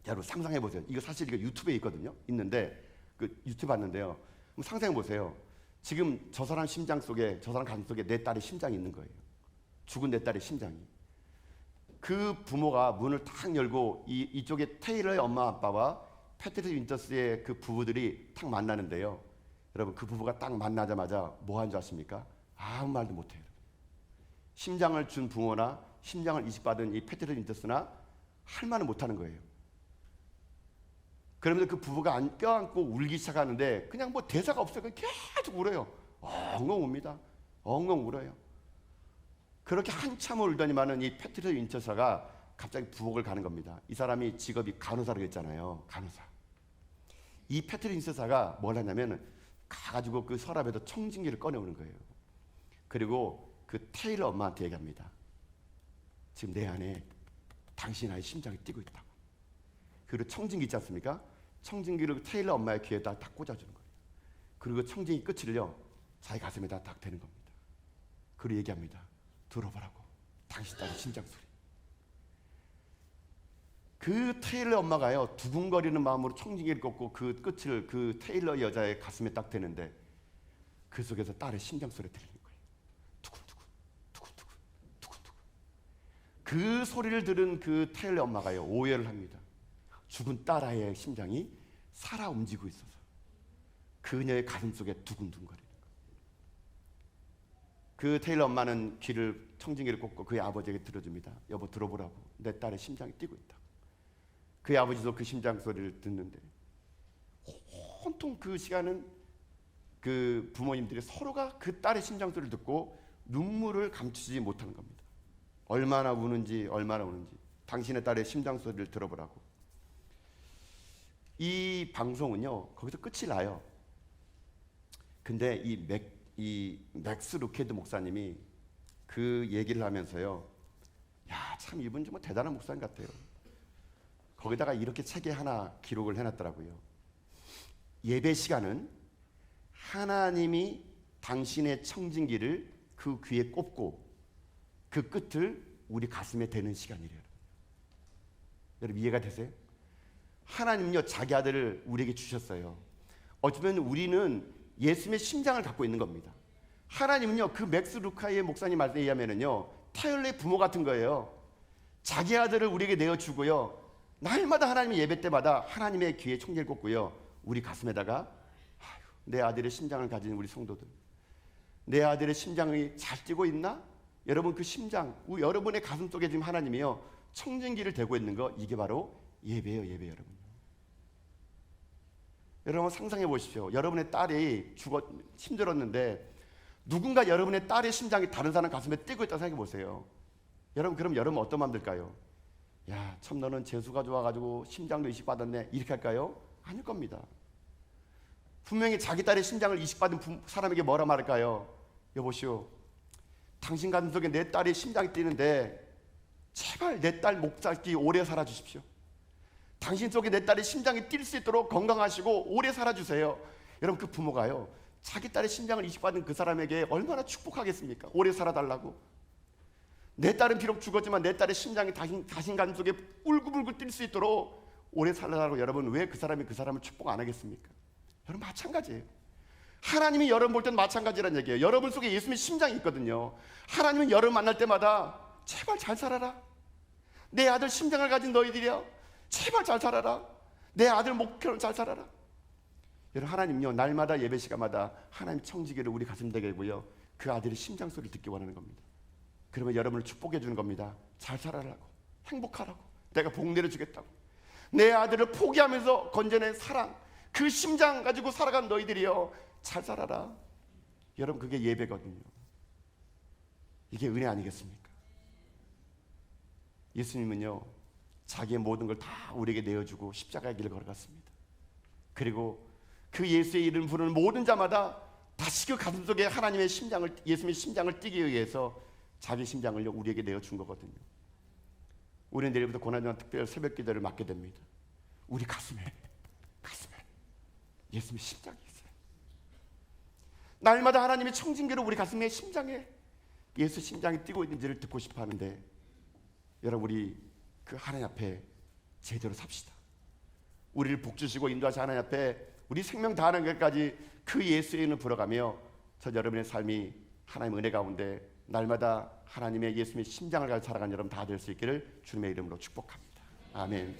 여러분 상상해 보세요. 이거 사실 이거 유튜브에 있거든요. 있는데 그 유튜브 봤는데요. 한번 상상해 보세요. 지금 저 사람 심장 속에, 저 사람 가슴 속에 내 딸의 심장이 있는 거예요. 죽은 내 딸의 심장이. 그 부모가 문을 탁 열고 이쪽에 테일러의 엄마 아빠와 패트리샤 윈터스의 그 부부들이 탁 만나는데요. 여러분 그 부부가 딱 만나자마자 뭐 한 줄 아십니까? 아무 말도 못해요. 심장을 준 부모나 심장을 이식받은 이 패트리샤 윈터스나 할 말은 못하는 거예요. 그러면서 그 부부가 껴안고 울기 시작하는데 그냥 뭐 대사가 없어요. 그냥 계속 울어요. 엉엉 웁니다. 엉엉 울어요. 그렇게 한참을 울더니만은 이 패트리샤 윈터스가 갑자기 부엌을 가는 겁니다. 이 사람이 직업이 간호사라고 했잖아요. 간호사. 이 패트리샤 윈터스가 뭘 하냐면 가가지고 그 서랍에서 청진기를 꺼내오는 거예요. 그리고 그 테일러 엄마한테 얘기합니다. 지금 내 안에 당신 아이 심장이 뛰고 있다고. 그리고 청진기 있지 않습니까? 청진기를 테일러 엄마의 귀에다 딱 꽂아주는 거예요. 그리고 청진기 끝을요 자기 가슴에다 딱 대는 겁니다. 그리고 얘기합니다. 들어보라고. 당신 딸의 심장 소리. 그 테일러 엄마가요 두근거리는 마음으로 청진기를 꽂고 그 끝을 그 테일러 여자의 가슴에 딱 대는데 그 속에서 딸의 심장 소리가 들리는 거예요. 두근두근 두근두근 두근두근. 그 소리를 들은 그 테일러 엄마가요 오해를 합니다. 죽은 딸아이의 심장이 살아 움직이고 있어서 그녀의 가슴 속에 두근두근거리는 거예요. 그 테일러 엄마는 귀를 청진기를 꽂고 그의 아버지에게 들어줍니다. 여보 들어보라고. 내 딸의 심장이 뛰고 있다. 그의 아버지도 그 심장 소리를 듣는데 온통 그 시간은 그 부모님들이 서로가 그 딸의 심장 소리를 듣고 눈물을 감추지 못하는 겁니다. 얼마나 우는지 당신의 딸의 심장 소리를 들어보라고. 이 방송은요 거기서 끝이 나요. 근데 이 맥스 루케드 목사님이 그 얘기를 하면서요, 야, 참 이분 좀 대단한 목사님 같아요. 거기다가 이렇게 책에 하나 기록을 해놨더라고요. 예배 시간은 하나님이 당신의 청진기를 그 귀에 꼽고 그 끝을 우리 가슴에 대는 시간이래요. 여러분 이해가 되세요? 하나님은요 자기 아들을 우리에게 주셨어요. 어쩌면 우리는 예수님의 심장을 갖고 있는 겁니다. 하나님은요 그 맥스 루카의 목사님 말씀에 의하면은요 타일러의 부모 같은 거예요. 자기 아들을 우리에게 내어주고요 날마다 하나님의 예배 때마다 하나님의 귀에 청지를 꽂고요 우리 가슴에다가 내 아들의 심장을 가진 우리 성도들, 내 아들의 심장이 잘 뛰고 있나? 여러분 그 심장, 여러분의 가슴 속에 지금 하나님이요 청진기를 대고 있는 거, 이게 바로 예배예요. 예배. 여러분 상상해 보십시오. 여러분의 딸이 힘들었는데 누군가 여러분의 딸의 심장이 다른 사람 가슴에 뛰고 있다고 생각해 보세요. 여러분 그럼 여러분 어떤 마음 들까요? 야, 참 너는 재수가 좋아가지고 심장도 이식받았네, 이렇게 할까요? 아닐 겁니다. 분명히 자기 딸의 심장을 이식받은 사람에게 뭐라 말할까요? 여보시오, 당신 가슴 속에 내 딸의 심장이 뛰는데 제발 내 딸 목 잡기 오래 살아주십시오. 당신 속에 내 딸의 심장이 뛸 수 있도록 건강하시고 오래 살아주세요. 여러분 그 부모가요 자기 딸의 심장을 이식받은 그 사람에게 얼마나 축복하겠습니까? 오래 살아달라고. 내 딸은 비록 죽었지만 내 딸의 심장이 당신 가슴 속에 울긋불긋 뛸 수 있도록 오래 살아달라고. 여러분 왜 그 사람이 그 사람을 축복 안 하겠습니까? 여러분 마찬가지예요. 하나님이 여러분 볼 때는 마찬가지란 얘기예요. 여러분 속에 예수님의 심장이 있거든요. 하나님은 여러분 만날 때마다 제발 잘 살아라. 내 아들 심장을 가진 너희들이야, 제발 잘 살아라. 내 아들 목표는 잘 살아라. 여러분 하나님요 날마다 예배 시간마다 하나님 청지기를 우리 가슴 되게 하고요 그 아들의 심장 소리를 듣기 원하는 겁니다. 그러면 여러분을 축복해 주는 겁니다. 잘 살아라고, 행복하라고, 내가 복 내려주겠다고. 내 아들을 포기하면서 건져낸 사랑, 그 심장 가지고 살아간 너희들이요 잘 살아라. 여러분 그게 예배거든요. 이게 은혜 아니겠습니까? 예수님은요 자기의 모든 걸 다 우리에게 내어주고 십자가의 길을 걸어갔습니다. 그리고 그 예수의 이름 부르는 모든 자마다 다시 그 가슴속에 하나님의 심장을, 예수님의 심장을 뛰기 위해서 자기 심장을 우리에게 내어준 거거든요. 우리는 내일부터 고난주간 특별 새벽 기도를 맡게 됩니다. 우리 가슴에 예수님의 심장이 있어요. 날마다 하나님의 청징계로 우리 가슴에 심장에 예수 심장이 뛰고 있는지를 듣고 싶어 하는데, 여러분 우리 그 하나님 앞에 제대로 삽시다. 우리를 복주시고 인도하신 하나님 앞에 우리 생명 다하는 것까지 그 예수의 이름을 불어가며 저 여러분의 삶이 하나님의 은혜 가운데 날마다 하나님의 예수님의 심장을 가지고 살아가는 여러분 다 될 수 있기를 주님의 이름으로 축복합니다. 아멘.